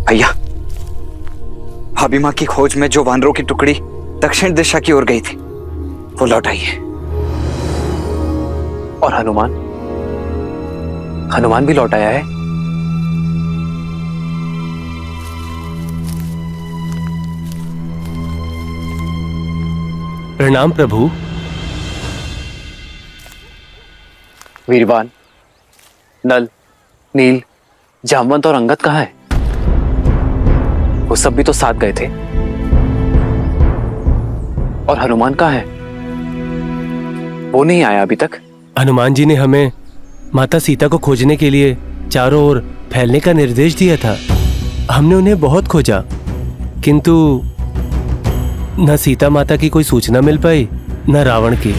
भैया, भाभी माँ की खोज में जो वानरों की टुकड़ी दक्षिण दिशा की ओर गई थी वो लौट आई है। और हनुमान? हनुमान भी लौट आया है? प्रणाम प्रभु। वीरवान, नल, नील, जामवंत और अंगद कहाँ है? वो सब भी तो साथ गए थे। और हनुमान कहाँ है? वो नहीं आया अभी तक। हनुमान जी ने हमें माता सीता को खोजने के लिए चारों ओर फैलने का निर्देश दिया था। हमने उन्हें बहुत खोजा, किंतु न सीता माता की कोई सूचना मिल पाई, न रावण की,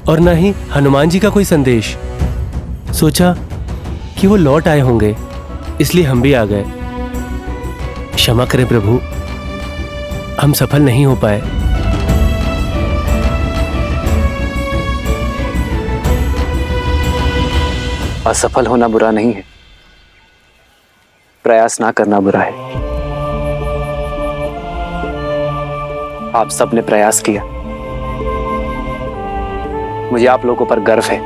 और न ही हनुमान जी का कोई संदेश। सोचा कि वो लौट आए होंगे, इसलिए हम भी आ गए। क्षमा करें प्रभु, हम सफल नहीं हो पाए। असफल होना बुरा नहीं है, प्रयास ना करना बुरा है। आप सबने प्रयास किया, मुझे आप लोगों पर गर्व है।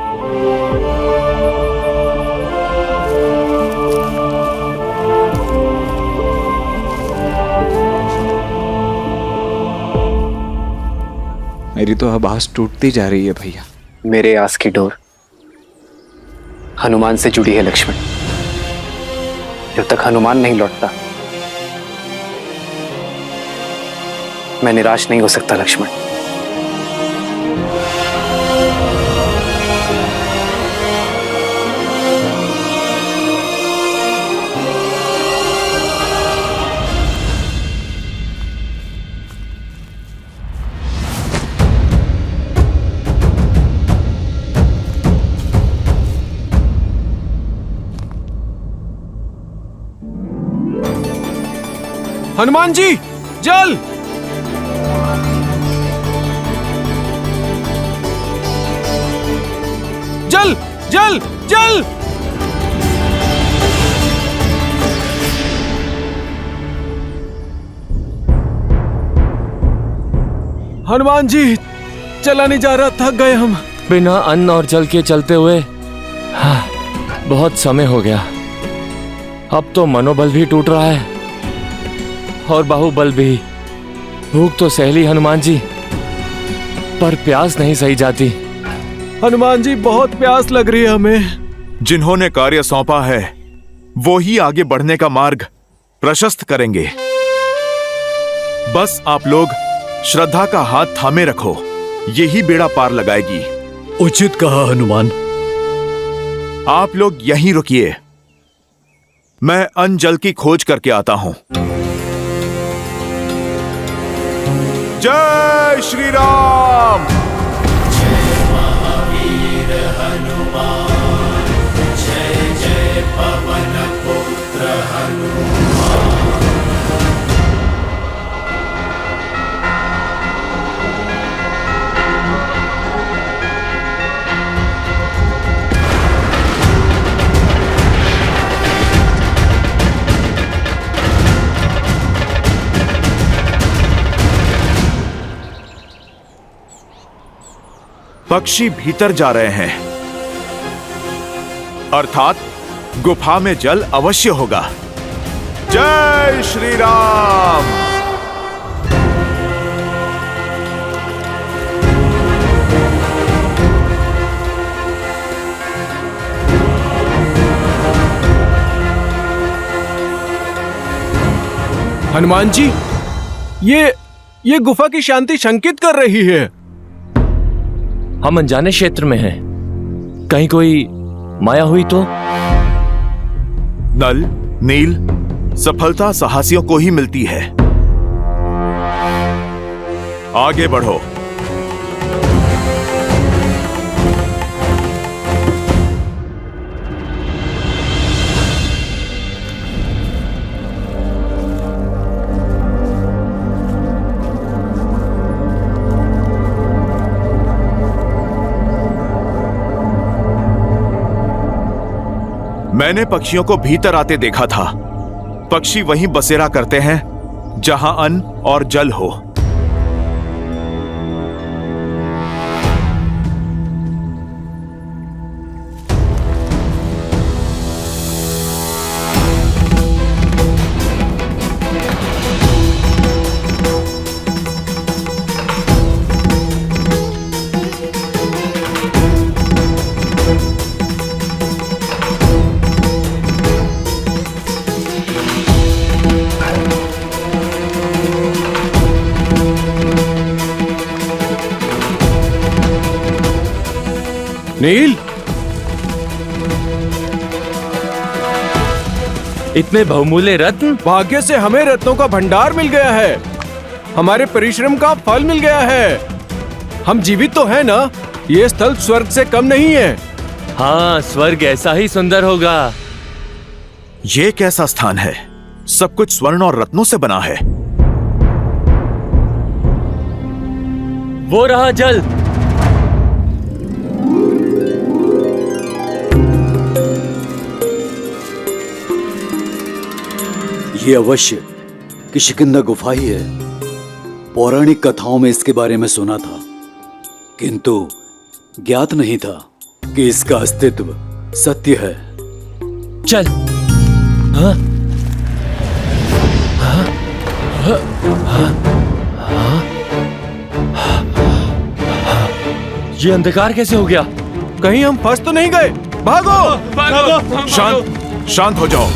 मेरी तो अब आस टूटती जा रही है भैया। मेरे आस की डोर हनुमान से जुड़ी है लक्ष्मण। जब तक हनुमान नहीं लौटता मैं निराश नहीं हो सकता लक्ष्मण। हनुमान जी, जल! जल! जल! जल! हनुमान जी, चला नहीं जा रहा, थक गए हम। बिना अन्न और जल के चलते हुए बहुत समय हो गया। अब तो मनोबल भी टूट रहा है और बाहुबल भी। भूख तो सह ली हनुमान जी, पर प्यास नहीं सही जाती। हनुमान जी, बहुत प्यास लग रही है हमें। जिन्होंने कार्य सौंपा है वो ही आगे बढ़ने का मार्ग प्रशस्त करेंगे। बस आप लोग श्रद्धा का हाथ थामे रखो, यही बेड़ा पार लगाएगी। उचित कहा हनुमान। आप लोग यहीं रुकिए, मैं अन्न जल की खोज करके आता हूं। जय श्री राम। जय महावीर हनुमान, जय जय पवन पुत्र हनुमान। पक्षी भीतर जा रहे हैं, अर्थात गुफा में जल अवश्य होगा। जय श्री राम। हनुमान जी, ये गुफा की शांति शंकित कर रही है। हम अनजाने क्षेत्र में हैं, कहीं कोई माया हुई तो? नल, नील, सफलता साहसियों को ही मिलती है। आगे बढ़ो। मैंने पक्षियों को भीतर आते देखा था। पक्षी वहीं बसेरा करते हैं जहां अन्न और जल हो। नील, इतने बहुमूल्य रत्न? भाग्य से हमें रत्नों का भंडार मिल गया है। हमारे परिश्रम का फल मिल गया है। हम जीवित तो हैं ना? ये स्थल स्वर्ग से कम नहीं है। हाँ, स्वर्ग ऐसा ही सुंदर होगा। ये कैसा स्थान है? सब कुछ स्वर्ण और रत्नों से बना है। वो रहा जल। ये अवश्य किष्किंधा गुफा ही है। पौराणिक कथाओं में इसके बारे में सुना था, किंतु ज्ञात नहीं था कि इसका अस्तित्व सत्य है। चल। हाँ? ये अंधकार कैसे हो गया? कहीं हम फंस तो नहीं गए? भागो! शांत हो जाओ।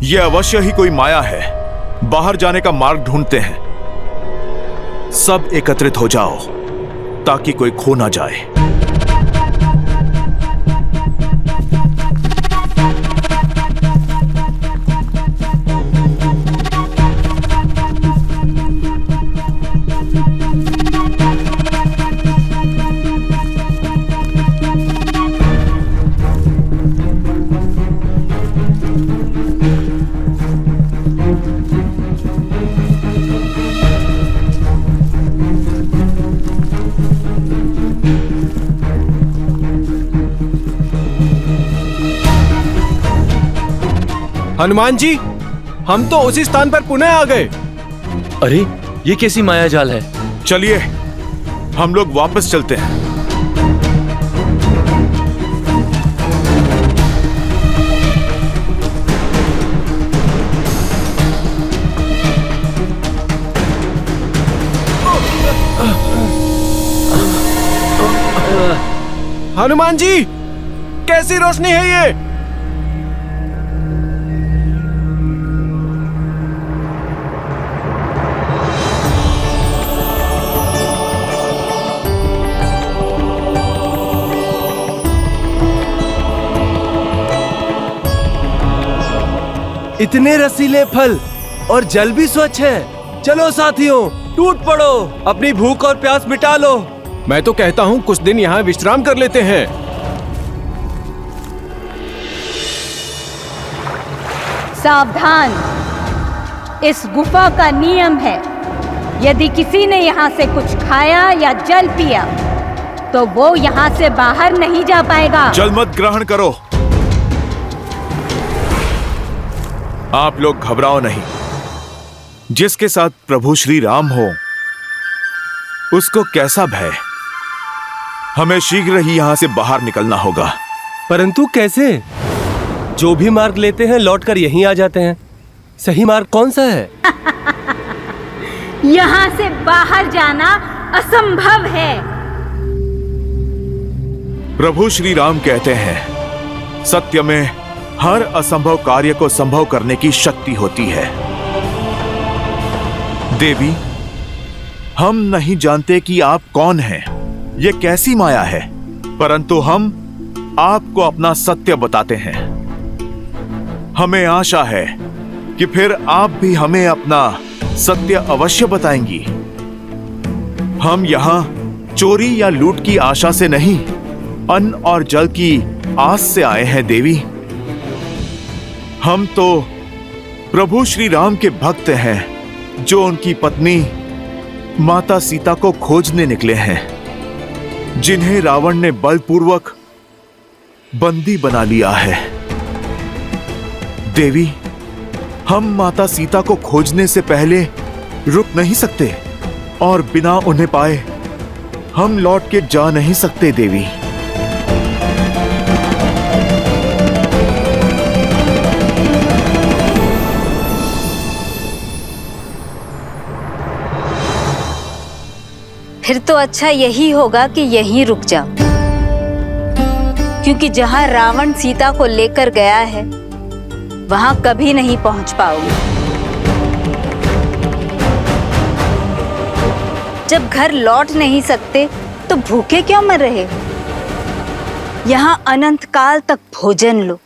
ये अवश्य ही कोई माया है। बाहर जाने का मार्ग ढूंढते हैं। सब एकत्रित हो जाओ ताकि कोई खो ना जाए। हनुमान जी, हम तो उसी स्थान पर पुनः आ गए। अरे, ये कैसी माया जाल है? चलिए हम लोग वापस चलते हैं। हनुमान जी, कैसी रोशनी है ये? इतने रसीले फल और जल भी स्वच्छ है। चलो साथियों, टूट पड़ो, अपनी भूख और प्यास मिटा लो। मैं तो कहता हूँ कुछ दिन यहाँ विश्राम कर लेते हैं। सावधान, इस गुफा का नियम है, यदि किसी ने यहाँ से कुछ खाया या जल पिया तो वो यहाँ से बाहर नहीं जा पाएगा। जल मत ग्रहण करो। आप लोग घबराओ नहीं। जिसके साथ प्रभु श्री राम हो उसको कैसा भय। हमें शीघ्र ही यहां से बाहर निकलना होगा। परंतु कैसे? जो भी मार्ग लेते हैं लौटकर यहीं आ जाते हैं। सही मार्ग कौन सा है? यहाँ से बाहर जाना असंभव है। प्रभु श्री राम कहते हैं, सत्य में हर असंभव कार्य को संभव करने की शक्ति होती है। देवी, हम नहीं जानते कि आप कौन हैं, ये कैसी माया है, परंतु हम आपको अपना सत्य बताते हैं। हमें आशा है कि फिर आप भी हमें अपना सत्य अवश्य बताएंगी। हम यहां चोरी या लूट की आशा से नहीं, अन्न और जल की आस से आए हैं देवी। हम तो प्रभु श्री राम के भक्त हैं जो उनकी पत्नी माता सीता को खोजने निकले हैं, जिन्हें रावण ने बलपूर्वक बंदी बना लिया है। देवी, हम माता सीता को खोजने से पहले रुक नहीं सकते और बिना उन्हें पाए हम लौट के जा नहीं सकते देवी। फिर तो अच्छा यही होगा कि यहीं रुक जाओ, क्योंकि जहां रावण सीता को लेकर गया है वहां कभी नहीं पहुंच पाओगे। जब घर लौट नहीं सकते तो भूखे क्यों मर रहे हो? यहां अनंत काल तक भोजन लो,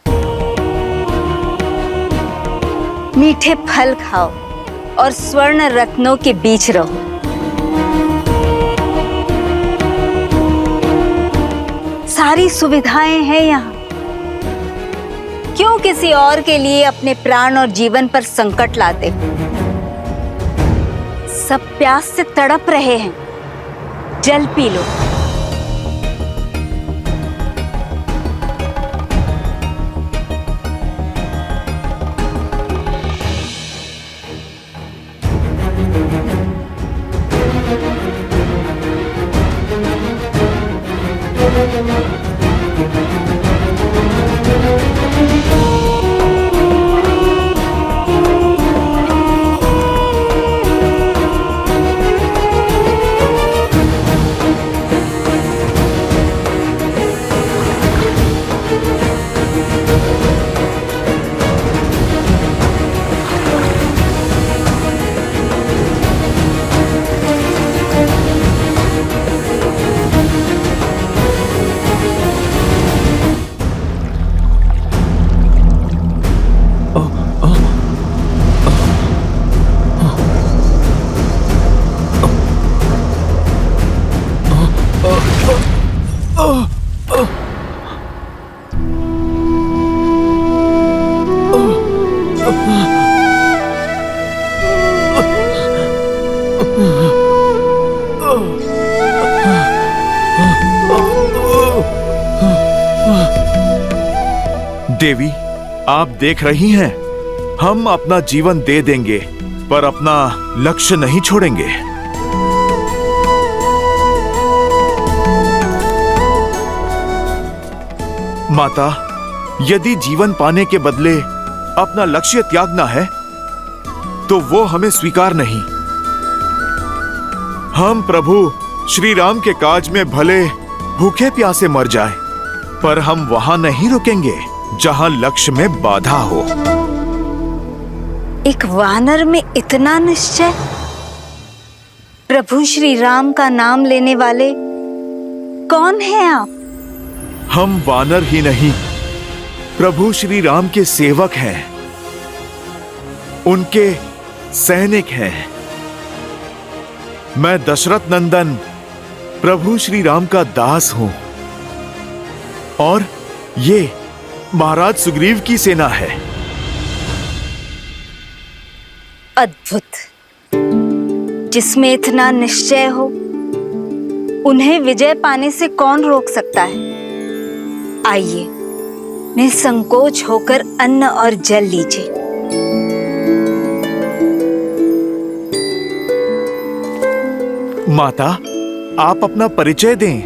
मीठे फल खाओ और स्वर्ण रत्नों के बीच रहो। सारी सुविधाएं हैं यहाँ। क्यों किसी और के लिए अपने प्राण और जीवन पर संकट लाते? सब प्यास से तड़प रहे हैं, जल पी लो। देवी, आप देख रही हैं, हम अपना जीवन दे देंगे पर अपना लक्ष्य नहीं छोड़ेंगे। माता, यदि जीवन पाने के बदले अपना लक्ष्य त्यागना है तो वो हमें स्वीकार नहीं। हम प्रभु श्री राम के काज में भले भूखे प्यासे मर जाए, पर हम वहां नहीं रुकेंगे जहां लक्ष्य में बाधा हो। एक वानर में इतना निश्चय? प्रभु श्री राम का नाम लेने वाले कौन हैं आप? हम वानर ही नहीं, प्रभु श्री राम के सेवक हैं, उनके सैनिक हैं। मैं दशरथ नंदन प्रभु श्री राम का दास हूं और ये महाराज सुग्रीव की सेना है। अद्भुत। जिसमें इतना निश्चय हो, उन्हें विजय पाने से कौन रोक सकता है? आइए, निसंकोच होकर अन्न और जल लीजिए। माता, आप अपना परिचय दें।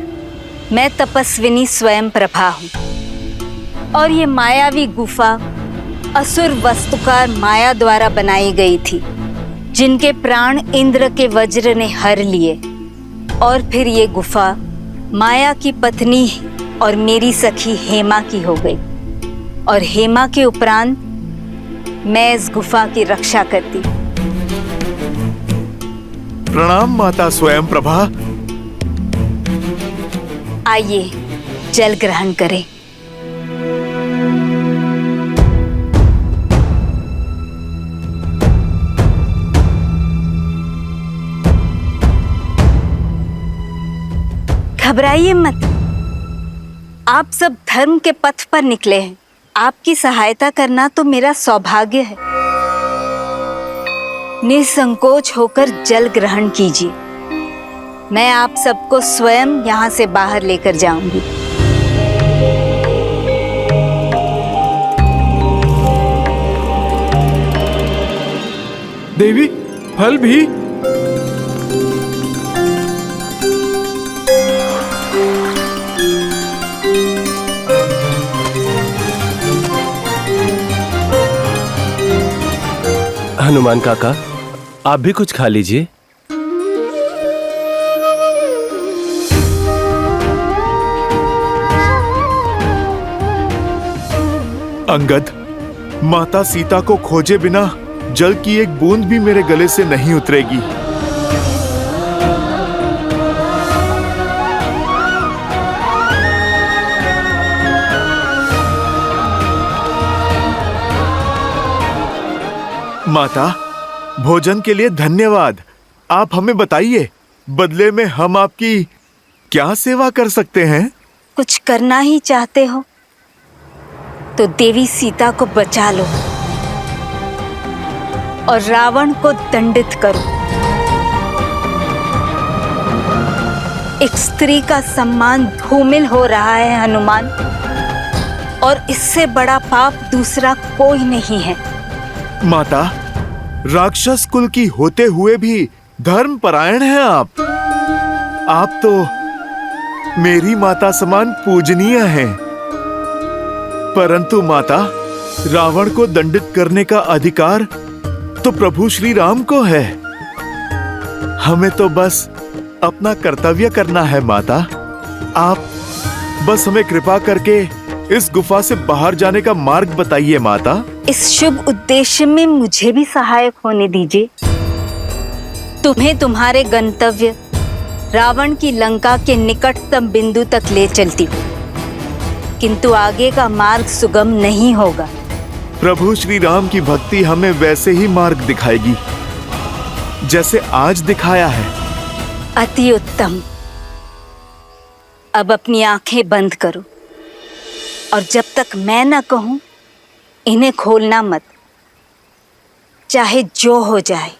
मैं तपस्विनी स्वयं प्रभा हूं और ये मायावी गुफा असुर वस्तुकार माया द्वारा बनाई गई थी, जिनके प्राण इंद्र के वज्र ने हर लिए। और फिर ये गुफा माया की पत्नी और मेरी सखी हेमा की हो गई, और हेमा के उपरांत मैं इस गुफा की रक्षा करती। प्रणाम माता स्वयं प्रभा। आइए, जल ग्रहण करें। घबराइए मत, आप सब धर्म के पथ पर निकले हैं। आपकी सहायता करना तो मेरा सौभाग्य है। निसंकोच होकर जल ग्रहण कीजिए। मैं आप सबको स्वयं यहाँ से बाहर लेकर जाऊंगी। देवी फल भी? हनुमान काका, आप भी कुछ खा लीजिए। अंगद, माता सीता को खोजे बिना जल की एक बूंद भी मेरे गले से नहीं उतरेगी। माता, भोजन के लिए धन्यवाद। आप हमें बताइए, बदले में हम आपकी क्या सेवा कर सकते हैं? कुछ करना ही चाहते हो तो देवी सीता को बचा लो और रावण को दंडित करो। एक स्त्री का सम्मान धूमिल हो रहा है हनुमान, और इससे बड़ा पाप दूसरा कोई नहीं है। माता, राक्षस कुल की होते हुए भी धर्मपरायण हैं आप। आप तो मेरी माता समान पूजनीय हैं। परंतु माता, रावण को दंडित करने का अधिकार तो प्रभु श्री राम को है। हमें तो बस अपना कर्तव्य करना है माता। आप बस हमें कृपा करके इस गुफा से बाहर जाने का मार्ग बताइए माता। इस शुभ उद्देश्य में मुझे भी सहायक होने दीजिए। तुम्हें तुम्हारे गंतव्य रावण की लंका के निकटतम बिंदु तक ले चलती हूँ, किंतु आगे का मार्ग सुगम नहीं होगा। प्रभु श्री राम की भक्ति हमें वैसे ही मार्ग दिखाएगी जैसे आज दिखाया है। अति उत्तम। अब अपनी आंखें बंद करो और जब तक मैं न कहूं इन्हें खोलना मत, चाहे जो हो जाए।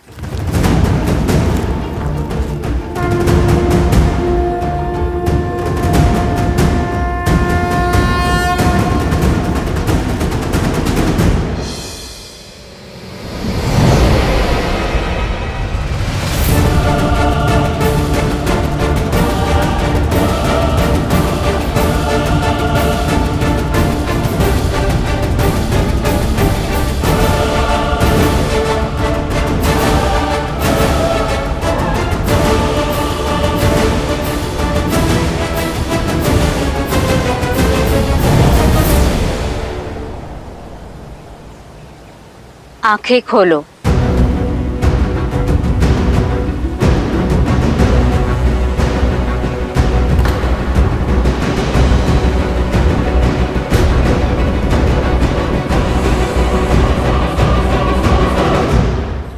आंखें खोलो।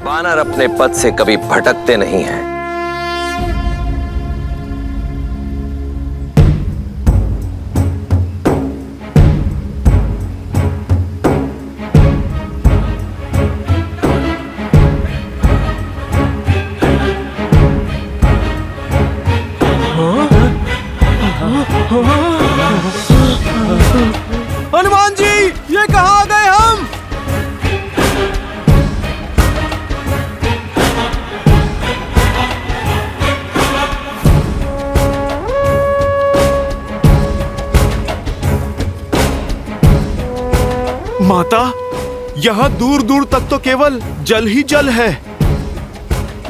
वानर अपने पद से कभी भटकते नहीं हैं। हनुमान जी, ये कहाँ आ गए हम? माता, यहाँ दूर दूर तक तो केवल जल ही जल है।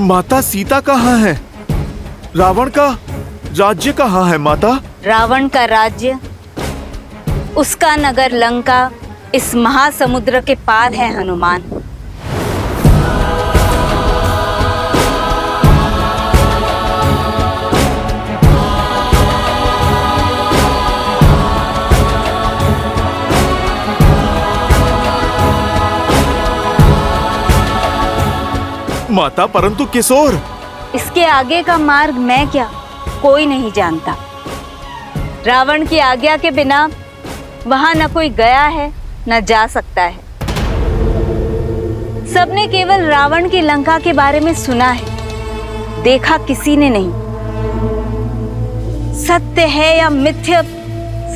माता सीता कहाँ है? रावण का राज्य कहाँ है माता? रावण का राज्य, उसका नगर लंका इस महासमुद्र के पार है हनुमान। माता, परंतु किशोर। इसके आगे का मार्ग मैं क्या, कोई नहीं जानता। रावण की आज्ञा के बिना वहां न कोई गया है न जा सकता है। सबने केवल रावण की लंका के बारे में सुना है, देखा किसी ने नहीं। सत्य है या मिथ्या,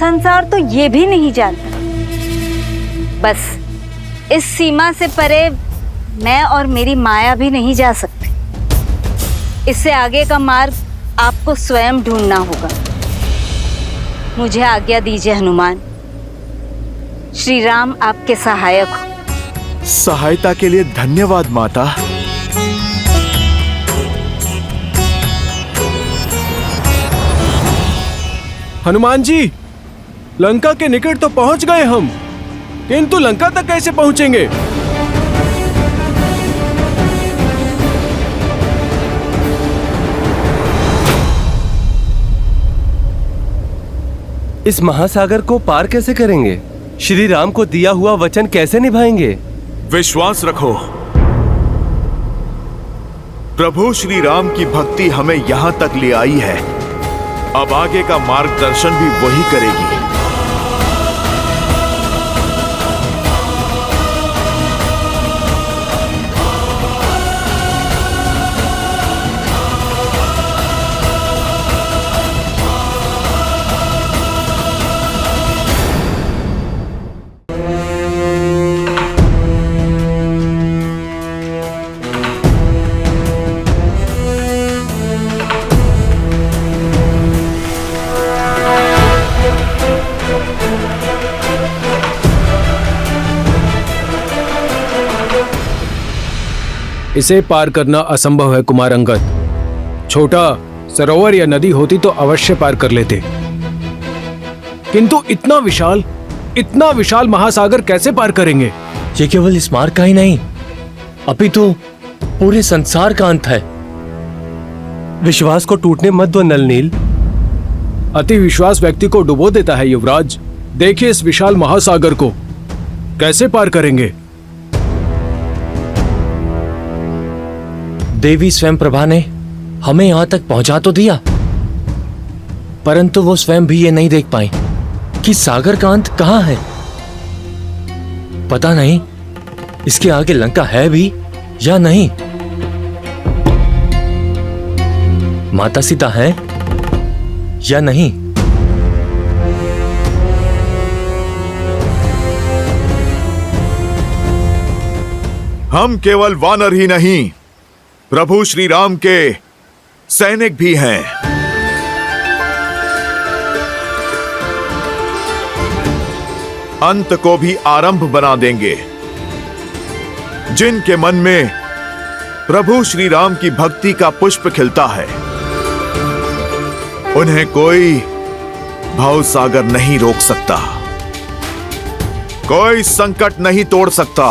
संसार तो ये भी नहीं जानता। बस इस सीमा से परे मैं और मेरी माया भी नहीं जा सकते। इससे आगे का मार्ग आपको स्वयं ढूंढना होगा। मुझे आज्ञा दीजिए हनुमान। श्री राम आपके सहायक हो। सहायता के लिए धन्यवाद माता। हनुमान जी, लंका के निकट तो पहुंच गए हम, किंतु लंका तक कैसे पहुंचेंगे? इस महासागर को पार कैसे करेंगे? श्री राम को दिया हुआ वचन कैसे निभाएंगे? विश्वास रखो, प्रभु श्री राम की भक्ति हमें यहां तक ले आई है। अब आगे का मार्गदर्शन भी वही करेगी। इसे पार करना असंभव है कुमार अंगद। छोटा सरोवर या नदी होती तो अवश्य पार कर लेते, किंतु इतना विशाल महासागर कैसे पार करेंगे? ये केवल इस मार्ग का ही नहीं, अपितु पूरे संसार का अंत है। विश्वास को टूटने मत दो नलनील। अति विश्वास व्यक्ति को डुबो देता है युवराज। देखिए इस विशाल महासागर को कैसे पार करेंगे? देवी स्वयं प्रभा ने हमें यहां तक पहुंचा तो दिया, परंतु वो स्वयं भी ये नहीं देख पाई कि सागर का अंत कहां है। पता नहीं इसके आगे लंका है भी या नहीं। माता सीता है या नहीं। हम केवल वानर ही नहीं, प्रभु श्री राम के सैनिक भी हैं। अंत को भी आरंभ बना देंगे। जिनके मन में प्रभु श्री राम की भक्ति का पुष्प खिलता है, उन्हें कोई भव सागर नहीं रोक सकता, कोई संकट नहीं तोड़ सकता।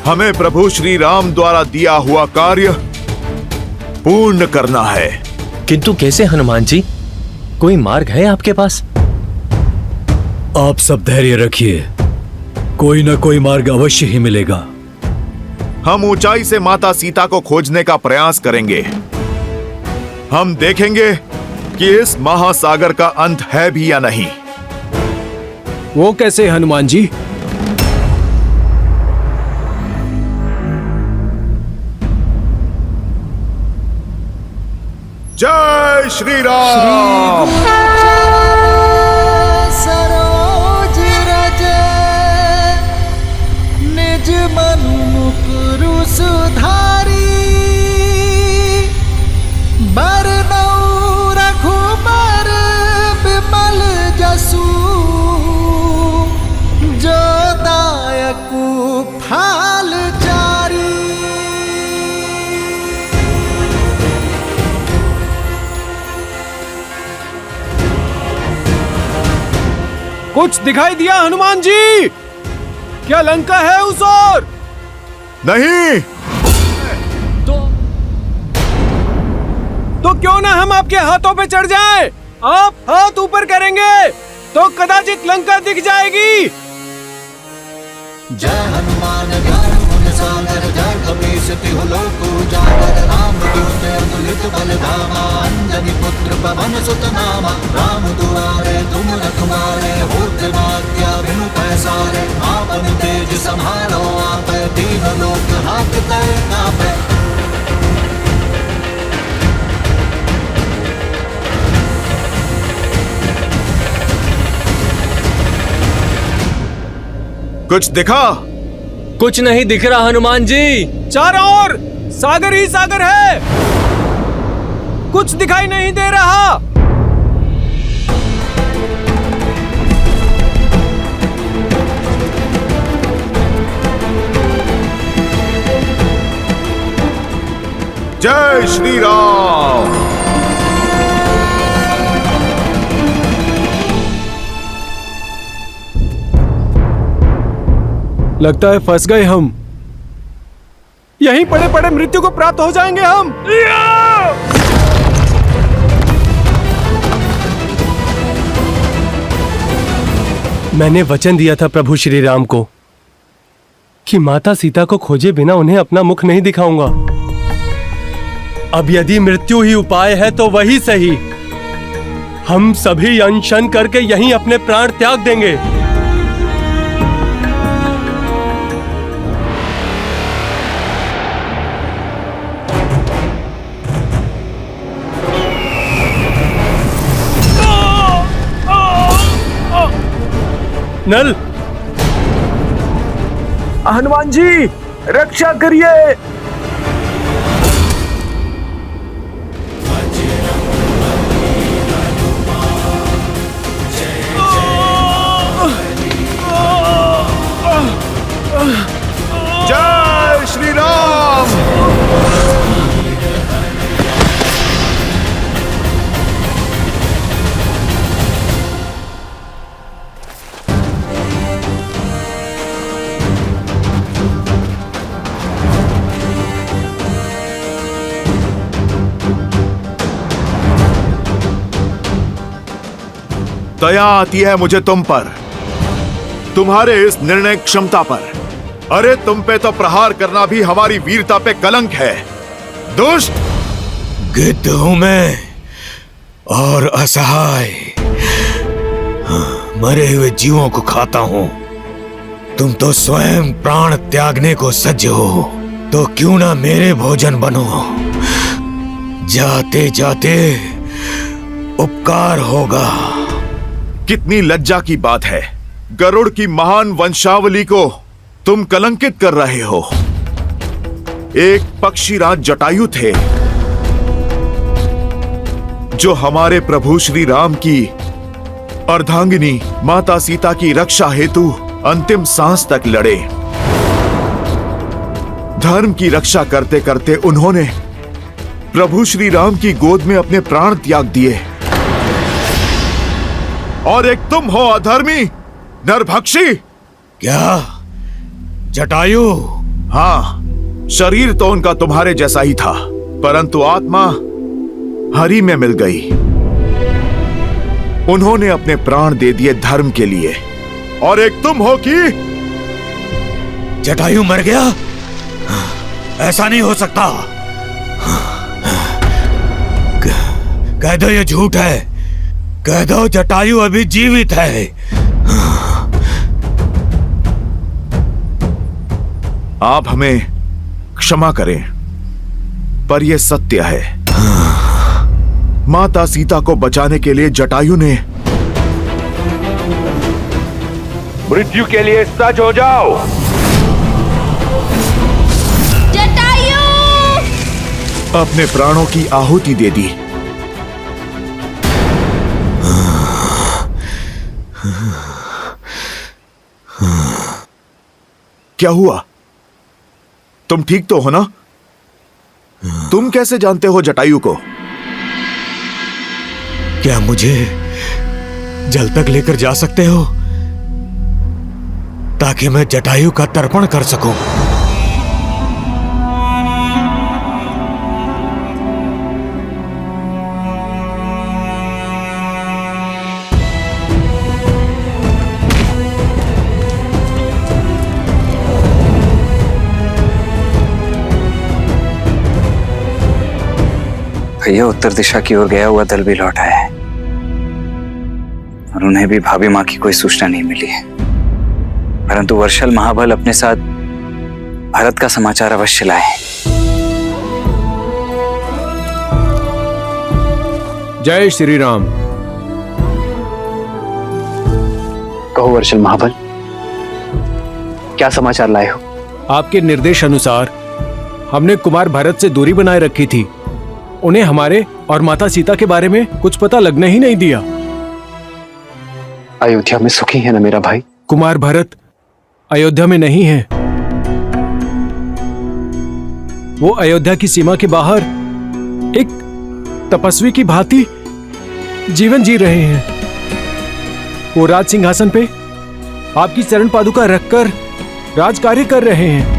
हमें प्रभु श्री राम द्वारा दिया हुआ कार्य पूर्ण करना है। किंतु कैसे हनुमान जी? कोई मार्ग है आपके पास? आप सब धैर्य रखिए, कोई ना कोई मार्ग अवश्य ही मिलेगा। हम ऊंचाई से माता सीता को खोजने का प्रयास करेंगे। हम देखेंगे कि इस महासागर का अंत है भी या नहीं। वो कैसे हनुमान जी? जय श्री राम। सरोज रज निज मन मुकुरु सुधारी, बरनऊ रघुबर विमल जसु, जो दायकु फल चारी। कुछ दिखाई दिया हनुमान जी? क्या लंका है उस ओर? नहीं। तो क्यों ना हम आपके हाथों पे चढ़ जाएं? आप हाथ ऊपर करेंगे तो कदाचित लंका दिख जाएगी। जय हनुमान ज्ञान गुण सागर, जय कपीस तिहु लोक उजागर, राम दूत अतुलित बल धामा, अंजनी पुत्र पवन सुत नामा, राम दुआरे तुम रखवारे, होत न आज्ञा बिनु पैसारे, आपन तेज सम्हारो आपै, तीन लोक हांकते कांपै। कुछ दिखा? कुछ नहीं दिख रहा हनुमान जी। चारों ओर सागर ही सागर है, कुछ दिखाई नहीं दे रहा। जय श्री राम। लगता है फंस गए हम, यहीं पड़े पड़े मृत्यु को प्राप्त हो जाएंगे हम। मैंने वचन दिया था प्रभु श्री राम को कि माता सीता को खोजे बिना उन्हें अपना मुख नहीं दिखाऊंगा। अब यदि मृत्यु ही उपाय है तो वही सही। हम सभी अनशन करके यहीं अपने प्राण त्याग देंगे। नल, हनुमान जी रक्षा करिए। जय श्री राम। दया आती है मुझे तुम पर, तुम्हारे इस निर्णय क्षमता पर। अरे तुम पे तो प्रहार करना भी हमारी वीरता पे कलंक है, दुष्ट। गिद्ध हूं मैं और असहाय, मरे हुए जीवों को खाता हूं। तुम तो स्वयं प्राण त्यागने को सज्ज हो, तो क्यों ना मेरे भोजन बनो। जाते जाते उपकार होगा। कितनी लज्जा की बात है, गरुड़ की महान वंशावली को तुम कलंकित कर रहे हो। एक पक्षीराज जटायु थे जो हमारे प्रभु श्री राम की अर्धांगिनी माता सीता की रक्षा हेतु अंतिम सांस तक लड़े। धर्म की रक्षा करते करते उन्होंने प्रभु श्री राम की गोद में अपने प्राण त्याग दिए। और एक तुम हो अधर्मी, नरभक्षी। क्या जटायु? हाँ, शरीर तो उनका तुम्हारे जैसा ही था, परंतु आत्मा हरि में मिल गई। उन्होंने अपने प्राण दे दिए धर्म के लिए। और एक तुम हो कि जटायु मर गया? ऐसा नहीं हो सकता। कह दो ये झूठ है, कह दो जटायु अभी जीवित है। आप हमें क्षमा करें, पर यह सत्य है। माता सीता को बचाने के लिए जटायु ने मृत्यु के लिए सज्ज हो जाओ। जटायु! अपने प्राणों की आहुति दे दी। क्या हुआ? तुम ठीक तो हो ना? तुम कैसे जानते हो जटायु को? क्या मुझे जल तक लेकर जा सकते हो ताकि मैं जटायु का तर्पण कर सकूं? भैया उत्तर दिशा की ओर गया हुआ दल भी लौट आया है और उन्हें भी भाभी माँ की कोई सूचना नहीं मिली है। परंतु वर्षल महाबल अपने साथ भारत का समाचार अवश्य लाए। जय श्री राम। कहो वर्षल महाबल, क्या समाचार लाए हो? आपके निर्देश अनुसार हमने कुमार भरत से दूरी बनाए रखी थी। उन्हें हमारे और माता सीता के बारे में कुछ पता लगने ही नहीं दिया। अयोध्या में सुखी है ना मेरा भाई? कुमार भरत अयोध्या में नहीं है। वो अयोध्या की सीमा के बाहर एक तपस्वी की भांति जीवन जी रहे हैं। वो राज सिंहासन पे आपकी चरण पादुका रखकर राज कार्य कर रहे हैं।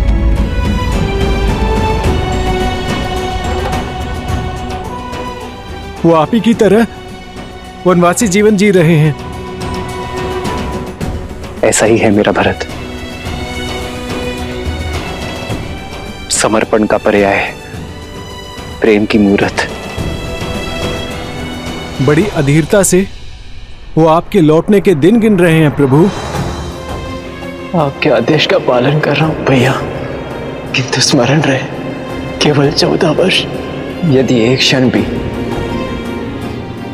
वो आप ही की तरह वनवासी जीवन जी रहे हैं। ऐसा ही है मेरा भरत। समर्पण का पर्याय, प्रेम की मूर्त। बड़ी अधीरता से वो आपके लौटने के दिन गिन रहे हैं प्रभु। आपके आदेश का पालन कर रहा हूं भैया, किंतु स्मरण रहे केवल 14 वर्ष। यदि एक क्षण भी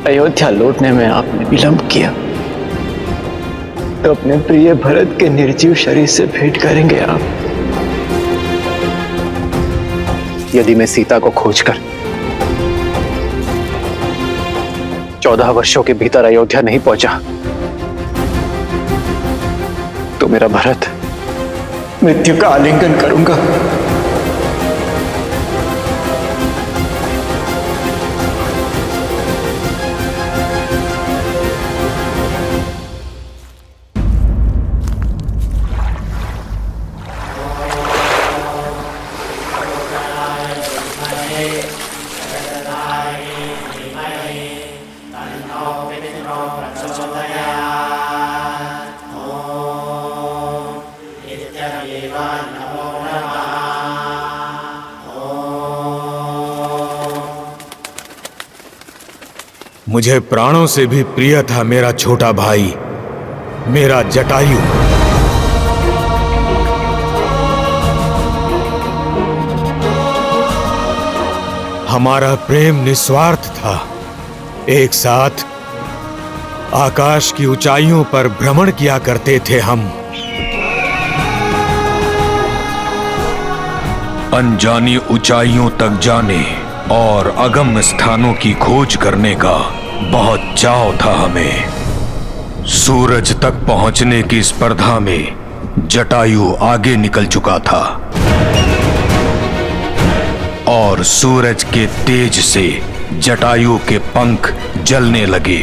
अयोध्या लौटने में आपने विलंब किया तो अपने प्रिय भरत के निर्जीव शरीर से भेंट करेंगे आप। यदि मैं सीता को खोजकर 14 वर्षों के भीतर अयोध्या नहीं पहुंचा तो मेरा भरत मृत्यु का आलिंगन करूंगा। मुझे प्राणों से भी प्रिय था मेरा छोटा भाई, मेरा जटायु। हमारा प्रेम निस्वार्थ था। एक साथ आकाश की ऊंचाइयों पर भ्रमण किया करते थे हम। अनजानी ऊंचाइयों तक जाने और अगम्य स्थानों की खोज करने का बहुत चाव था हमें। सूरज तक पहुंचने की स्पर्धा में जटायु आगे निकल चुका था और सूरज के तेज से जटायु के पंख जलने लगे।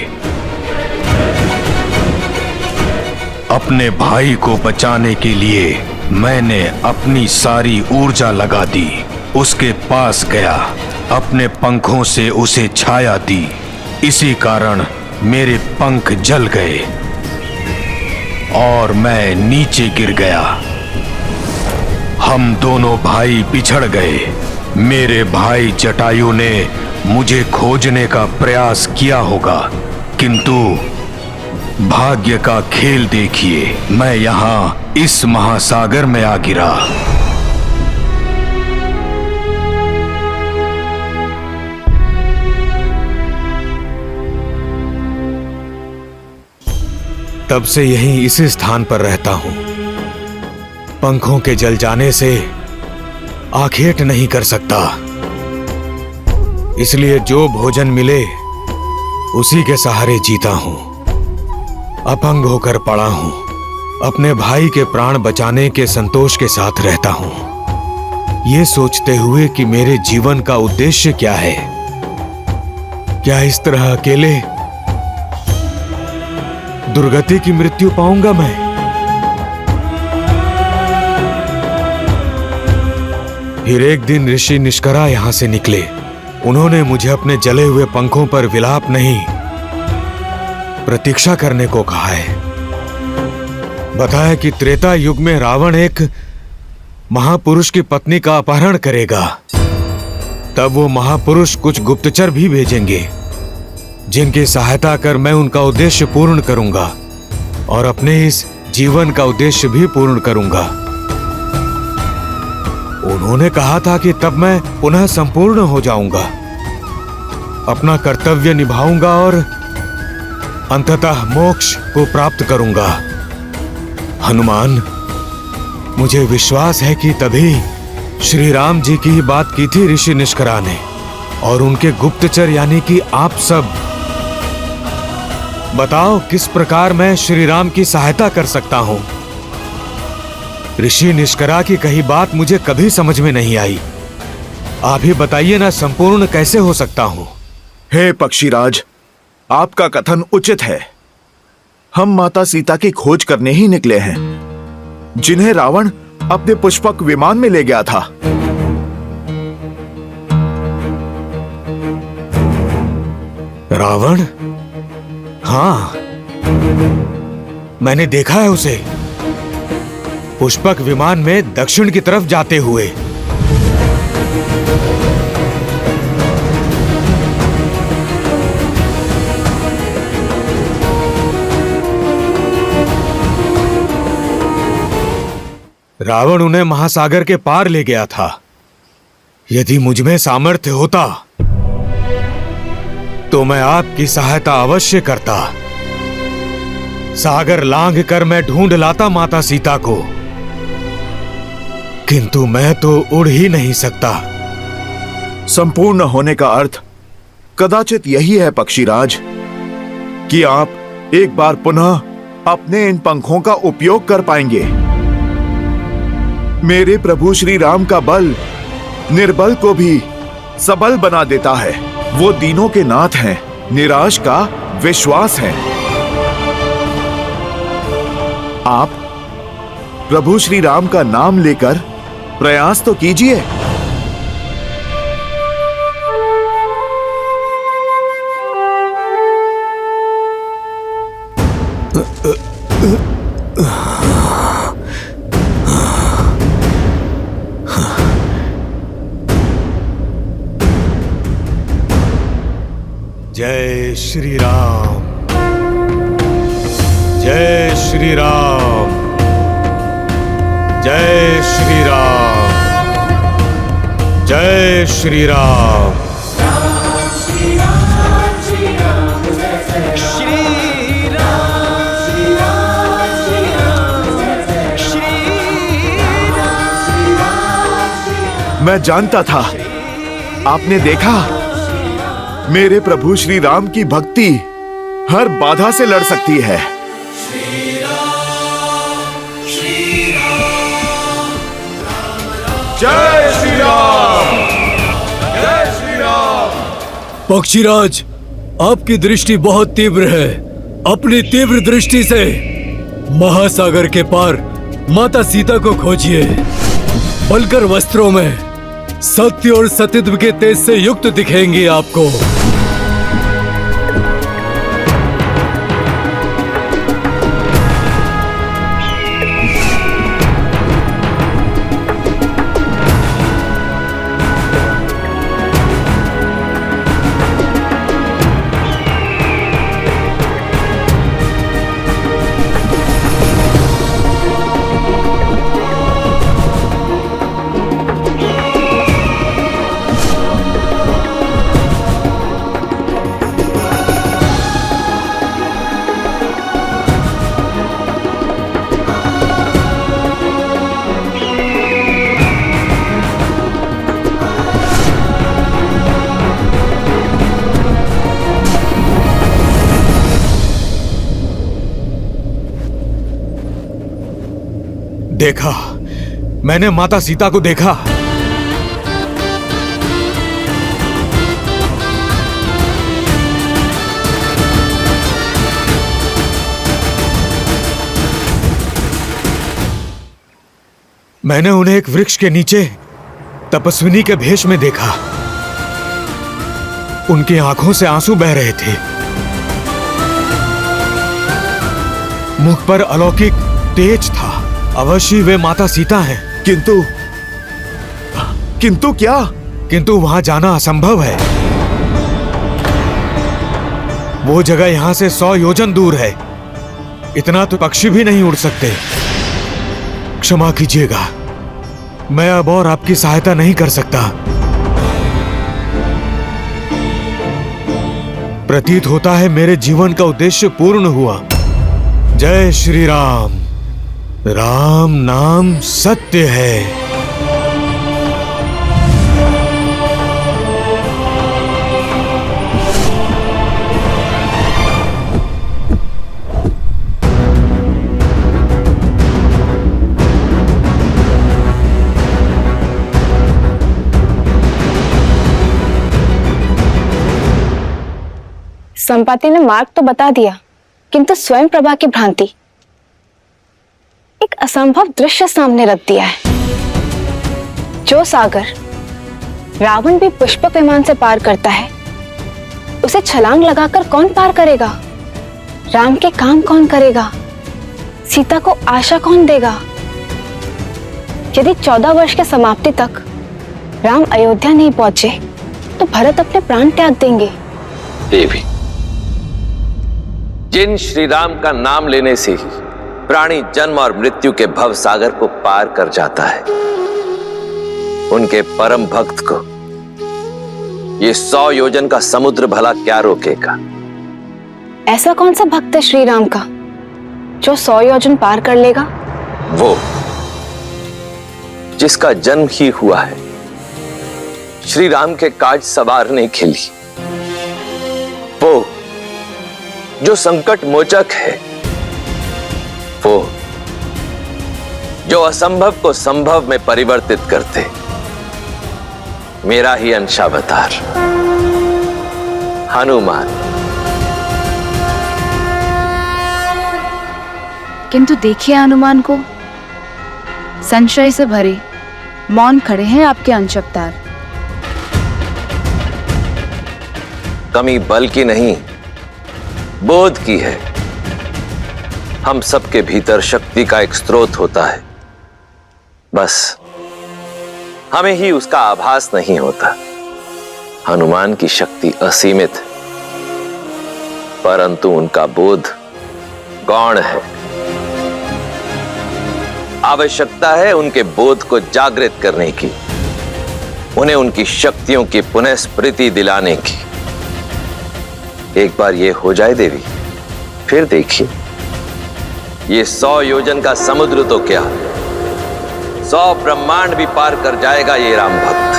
अपने भाई को बचाने के लिए मैंने अपनी सारी ऊर्जा लगा दी। उसके पास गया, अपने पंखों से उसे छाया दी। इसी कारण मेरे पंख जल गए और मैं नीचे गिर गया। हम दोनों भाई बिछड़ गए। मेरे भाई जटायु ने मुझे खोजने का प्रयास किया होगा, किंतु भाग्य का खेल देखिए, मैं यहाँ इस महासागर में आ गिरा। तब से यहीं इसी स्थान पर रहता हूं। पंखों के जल जाने से आखेट नहीं कर सकता, इसलिए जो भोजन मिले उसी के सहारे जीता हूं। अपंग होकर पड़ा हूं। अपने भाई के प्राण बचाने के संतोष के साथ रहता हूं, ये सोचते हुए कि मेरे जीवन का उद्देश्य क्या है। क्या इस तरह अकेले दुर्गति की मृत्यु पाऊंगा मैं? फिर एक दिन ऋषि निष्करा यहां से निकले। उन्होंने मुझे अपने जले हुए पंखों पर विलाप नहीं, प्रतीक्षा करने को कहा है। बताया कि त्रेता युग में रावण एक महापुरुष की पत्नी का अपहरण करेगा। तब वो महापुरुष कुछ गुप्तचर भी भेजेंगे, जिनकी सहायता कर मैं उनका उद्देश्य पूर्ण करूंगा और अपने इस जीवन का उद्देश्य भी पूर्ण करूंगा। उन्होंने कहा था कि तब मैं पुनः संपूर्ण हो जाऊंगा, अपना कर्तव्य निभाऊंगा और अंततः मोक्ष को प्राप्त करूंगा। हनुमान, मुझे विश्वास है कि तभी श्री राम जी की ही बात की थी ऋषि निष्करा ने, और उनके गुप्तचर यानी कि आप सब। बताओ किस प्रकार मैं श्री राम की सहायता कर सकता हूं। ऋषि निष्करा की कही बात मुझे कभी समझ में नहीं आई। आप ही बताइए ना, संपूर्ण कैसे हो सकता हूं। हे पक्षीराज, आपका कथन उचित है। हम माता सीता की खोज करने ही निकले हैं, जिन्हें रावण अपने पुष्पक विमान में ले गया था। रावण? हाँ, मैंने देखा है उसे पुष्पक विमान में दक्षिण की तरफ जाते हुए। रावण उन्हें महासागर के पार ले गया था। यदि मुझ में सामर्थ्य होता तो मैं आपकी सहायता अवश्य करता। सागर लांघ कर मैं ढूंढ लाता माता सीता को, किंतु मैं तो उड़ ही नहीं सकता। संपूर्ण होने का अर्थ कदाचित यही है पक्षीराज, कि आप एक बार पुनः अपने इन पंखों का उपयोग कर पाएंगे। मेरे प्रभु श्री राम का बल निर्बल को भी सबल बना देता है। वो दीनों के नाथ हैं, निराश का विश्वास है। आप प्रभु श्री राम का नाम लेकर प्रयास तो कीजिए। जय श्री राम, जय श्री राम, जय श्री राम, जय श्री राम। मैं जानता था, आपने देखा, मेरे प्रभु श्री राम की भक्ति हर बाधा से लड़ सकती है। जय श्री राम, जय श्री राम। पक्षीराज, आपकी दृष्टि बहुत तीव्र है। अपनी तीव्र दृष्टि से महासागर के पार माता सीता को खोजिए। बलकर वस्त्रों में सत्य और सतीत्व के तेज से युक्त दिखेंगी आपको। देखा, मैंने माता सीता को देखा। मैंने उन्हें एक वृक्ष के नीचे तपस्विनी के भेष में देखा। उनकी आंखों से आंसू बह रहे थे। मुख पर अलौकिक तेज था। अवश्य वे माता सीता हैं। किंतु क्या? किंतु वहां जाना असंभव है। वो जगह यहां से 100 योजन दूर है। इतना तो पक्षी भी नहीं उड़ सकते। क्षमा कीजिएगा, मैं अब और आपकी सहायता नहीं कर सकता। प्रतीत होता है मेरे जीवन का उद्देश्य पूर्ण हुआ। जय श्री राम, राम नाम सत्य है। संपाति ने मार्ग तो बता दिया, किंतु स्वयं प्रभा की भ्रांति, एक असंभव दृश्य सामने रख दिया है। जो सागर रावण भी पुष्पक विमान से पार करता है, उसे छलांग लगाकर कौन पार करेगा? राम के काम कौन करेगा? सीता को आशा कौन देगा? यदि 14 वर्ष के समाप्ति तक राम अयोध्या नहीं पहुंचे, तो भरत अपने प्राण त्याग देंगे। देवी, जिन श्री राम का नाम लेने से ही प्राणी जन्म और मृत्यु के भव सागर को पार कर जाता है, उनके परम भक्त को ये 100 योजन का समुद्र भला क्या रोकेगा? ऐसा कौन सा भक्त है श्री राम का जो 100 योजन पार कर लेगा? वो जिसका जन्म ही हुआ है श्री राम के काज सवारने के लिए, वो जो संकट मोचक है, वो जो असंभव को संभव में परिवर्तित करते, मेरा ही अंशावतार हनुमान। किंतु देखिए हनुमान को, संशय से भरे मौन खड़े हैं आपके अंशावतार। कमी बल की नहीं, बोध की है। हम सबके भीतर शक्ति का एक स्रोत होता है, बस हमें ही उसका आभास नहीं होता। हनुमान की शक्ति असीमित है, परंतु उनका बोध गौण है। आवश्यकता है उनके बोध को जागृत करने की, उन्हें उनकी शक्तियों की पुनः स्मृति दिलाने की। एक बार ये हो जाए देवी, फिर देखिए, ये 100 योजन का समुद्र तो क्या, 100 ब्रह्मांड भी पार कर जाएगा ये राम भक्त।